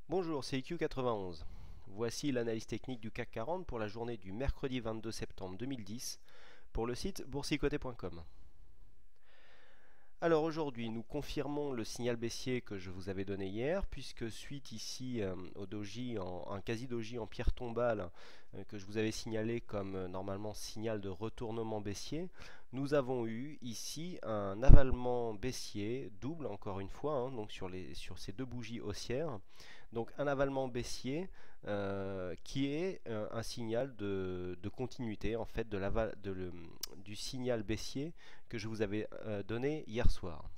Bonjour, c'est IQ91. Voici l'analyse technique du CAC 40 pour la journée du mercredi 22 septembre 2010 pour le site boursicoté.com. Alors aujourd'hui, nous confirmons le signal baissier que je vous avais donné hier, puisque suite ici au doji, un quasi-doji en pierre tombale que je vous avais signalé comme normalement signal de retournement baissier, nous avons eu ici un avalement baissier double encore une fois, donc sur ces deux bougies haussières. Donc un avalement baissier qui est un signal de continuité en fait du signal baissier que je vous avais donné hier soir.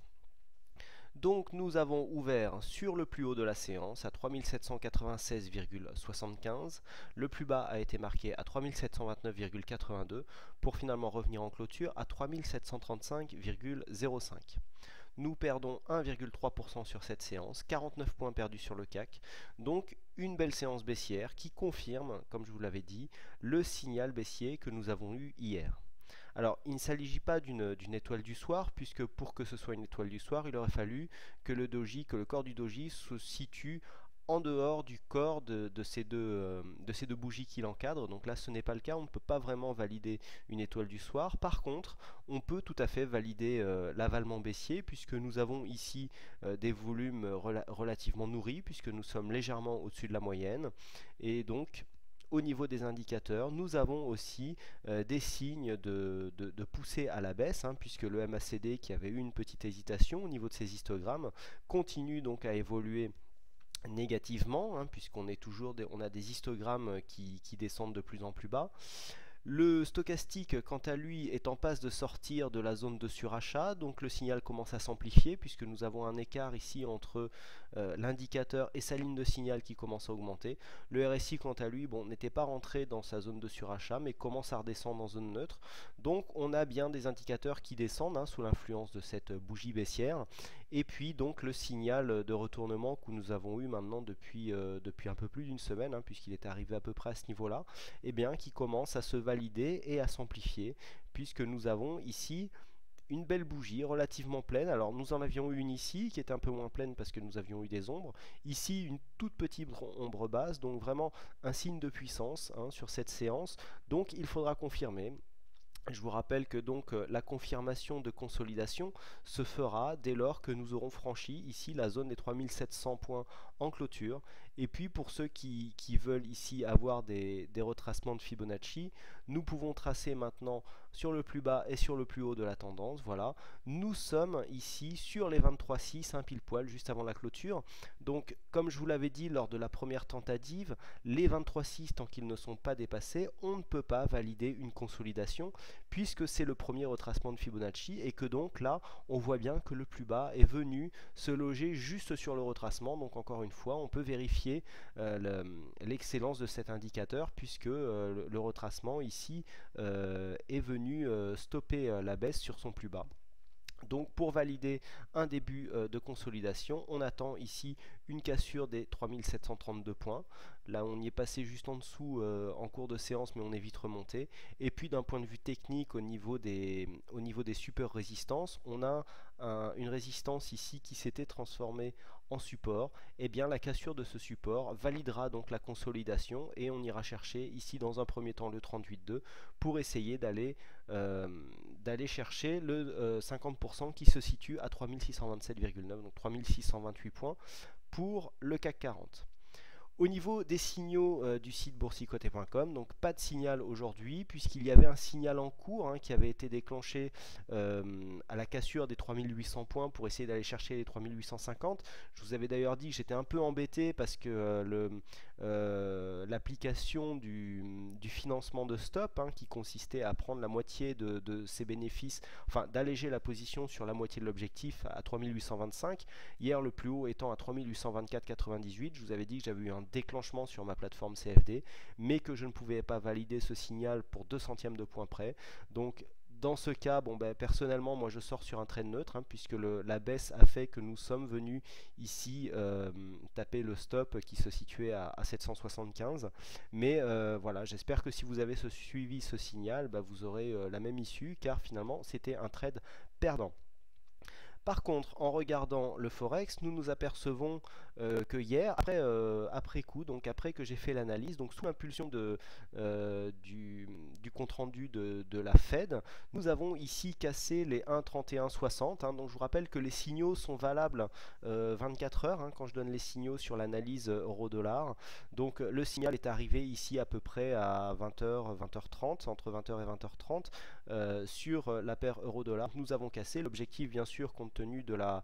Donc nous avons ouvert sur le plus haut de la séance à 3796,75. Le plus bas a été marqué à 3729,82 pour finalement revenir en clôture à 3735,05. Nous perdons 1,3% sur cette séance, 49 points perdus sur le CAC. Donc une belle séance baissière qui confirme, comme je vous l'avais dit, le signal baissier que nous avons eu hier. Alors, il ne s'agit pas d'une étoile du soir, puisque pour que ce soit une étoile du soir, il aurait fallu que le corps du doji se situe en dehors du corps de ces deux bougies qui l'encadrent. Donc là, ce n'est pas le cas, on ne peut pas vraiment valider une étoile du soir. Par contre, on peut tout à fait valider l'avalement baissier, puisque nous avons ici des volumes relativement nourris, puisque nous sommes légèrement au-dessus de la moyenne. Et donc, au niveau des indicateurs, nous avons aussi des signes de poussée à la baisse, puisque le MACD, qui avait eu une petite hésitation au niveau de ses histogrammes, continue donc à évoluer négativement, puisqu'on on a des histogrammes qui descendent de plus en plus bas. Le stochastique, quant à lui, est en passe de sortir de la zone de surachat, donc le signal commence à s'amplifier puisque nous avons un écart ici entre l'indicateur et sa ligne de signal qui commence à augmenter. Le RSI, quant à lui, n'était pas rentré dans sa zone de surachat mais commence à redescendre en zone neutre. Donc on a bien des indicateurs qui descendent sous l'influence de cette bougie baissière. Et puis donc le signal de retournement que nous avons eu maintenant depuis un peu plus d'une semaine, puisqu'il est arrivé à peu près à ce niveau-là, qui commence à se valider et à s'amplifier, puisque nous avons ici une belle bougie relativement pleine. Alors nous en avions eu une ici qui était un peu moins pleine parce que nous avions eu des ombres. Ici une toute petite ombre basse, donc vraiment un signe de puissance sur cette séance. Donc il faudra confirmer. Je vous rappelle que donc la confirmation de consolidation se fera dès lors que nous aurons franchi ici la zone des 3700 points en clôture. Et puis pour ceux qui veulent ici avoir des retracements de Fibonacci, nous pouvons tracer maintenant sur le plus bas et sur le plus haut de la tendance. Voilà, nous sommes ici sur les 23,6 pile poil juste avant la clôture. Donc comme je vous l'avais dit lors de la première tentative, les 23,6 tant qu'ils ne sont pas dépassés, on ne peut pas valider une consolidation puisque c'est le premier retracement de Fibonacci et que donc là on voit bien que le plus bas est venu se loger juste sur le retracement. Donc encore une fois on peut vérifier l'excellence de cet indicateur puisque le retracement ici est venu stopper la baisse sur son plus bas. Donc pour valider un début de consolidation, on attend ici une cassure des 3732 points. Là on y est passé juste en dessous en cours de séance mais on est vite remonté. Et puis d'un point de vue technique au niveau des super résistances, on a une résistance ici qui s'était transformée en support. Et bien la cassure de ce support validera donc la consolidation et on ira chercher ici dans un premier temps le 38,2 pour essayer d'aller chercher le 50% qui se situe à 3627,9, donc 3628 points pour le CAC 40. Au niveau des signaux du site boursicoté.com, donc pas de signal aujourd'hui puisqu'il y avait un signal en cours qui avait été déclenché à la cassure des 3800 points pour essayer d'aller chercher les 3850. Je vous avais d'ailleurs dit que j'étais un peu embêté parce que l'application du financement de stop qui consistait à prendre la moitié de ses bénéfices, enfin d'alléger la position sur la moitié de l'objectif à 3825, hier le plus haut étant à 3824,98. Je vous avais dit que j'avais eu un déclenchement sur ma plateforme CFD, mais que je ne pouvais pas valider ce signal pour 2 centièmes de point près. Donc dans ce cas, personnellement, moi je sors sur un trend neutre, puisque la baisse a fait que nous sommes venus ici taper le stop qui se situait à 775. Mais voilà, j'espère que si vous avez suivi ce signal, vous aurez la même issue, car finalement c'était un trade perdant. Par contre, en regardant le Forex, nous nous apercevons que hier, après coup, donc après que j'ai fait l'analyse, donc sous l'impulsion du compte-rendu de la Fed, nous avons ici cassé les 1,3160. Donc je vous rappelle que les signaux sont valables 24 heures quand je donne les signaux sur l'analyse euro-dollar. Donc le signal est arrivé ici à peu près à 20h, 20h30, entre 20h et 20h30 sur la paire euro-dollar. Nous avons cassé. L'objectif, bien sûr, compte tenu de la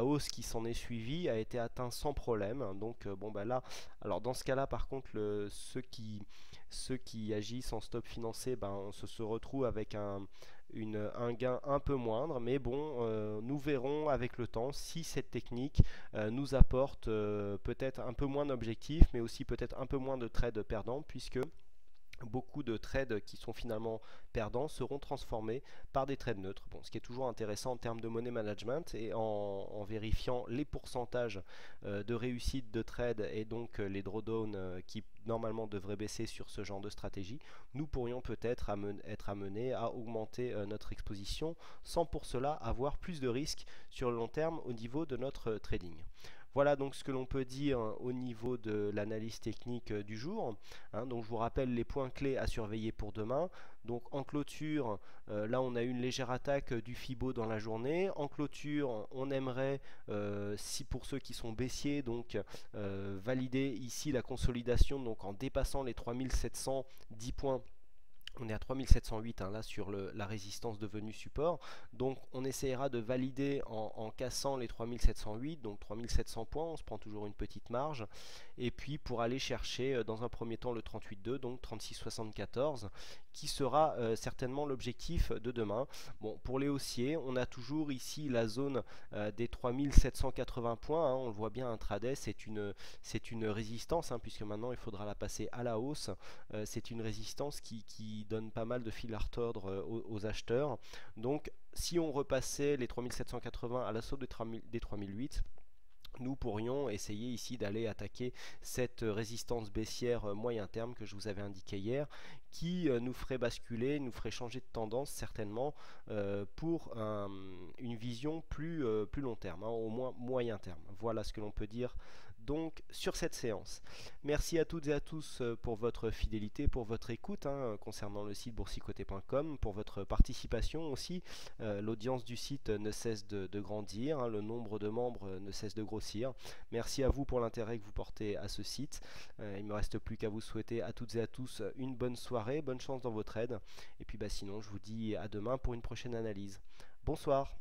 hausse qui s'en est suivie, a été atteint sans problème. Donc bon bah là, alors dans ce cas-là, par contre, ceux qui agissent en stop financé, ben, on se retrouve avec un gain un peu moindre, mais bon, nous verrons avec le temps si cette technique nous apporte peut-être un peu moins d'objectifs, mais aussi peut-être un peu moins de trades perdants, puisque beaucoup de trades qui sont finalement perdants seront transformés par des trades neutres. Bon, ce qui est toujours intéressant en termes de money management, et en vérifiant les pourcentages de réussite de trade et donc les drawdowns qui normalement devraient baisser sur ce genre de stratégie, nous pourrions peut-être être amenés à augmenter notre exposition sans pour cela avoir plus de risques sur le long terme au niveau de notre trading. Voilà donc ce que l'on peut dire au niveau de l'analyse technique du jour. Donc je vous rappelle les points clés à surveiller pour demain. Donc en clôture, là on a eu une légère attaque du Fibo dans la journée. En clôture, on aimerait, si pour ceux qui sont baissiers, donc valider ici la consolidation, donc en dépassant les 3710 points. On est à 3708 là sur la résistance devenue support. Donc on essaiera de valider en cassant les 3708, donc 3700 points, on se prend toujours une petite marge. Et puis pour aller chercher dans un premier temps le 38.2, donc 36,74, qui sera certainement l'objectif de demain. Bon, pour les haussiers, on a toujours ici la zone des 3780 points. On le voit bien intraday, c'est une résistance, puisque maintenant il faudra la passer à la hausse. C'est une résistance qui donne pas mal de fil à retordre aux acheteurs. Donc si on repassait les 3780 à l'assaut des 3008, nous pourrions essayer ici d'aller attaquer cette résistance baissière moyen terme que je vous avais indiqué hier, qui nous ferait basculer, nous ferait changer de tendance certainement pour une vision plus long terme, au moins moyen terme. Voilà ce que l'on peut dire donc sur cette séance. Merci à toutes et à tous pour votre fidélité, pour votre écoute concernant le site boursicoté.com, pour votre participation aussi. L'audience du site ne cesse de grandir, le nombre de membres ne cesse de grossir. Merci à vous pour l'intérêt que vous portez à ce site. Il ne me reste plus qu'à vous souhaiter à toutes et à tous une bonne soirée, bonne chance dans votre aide. Et puis sinon, je vous dis à demain pour une prochaine analyse. Bonsoir.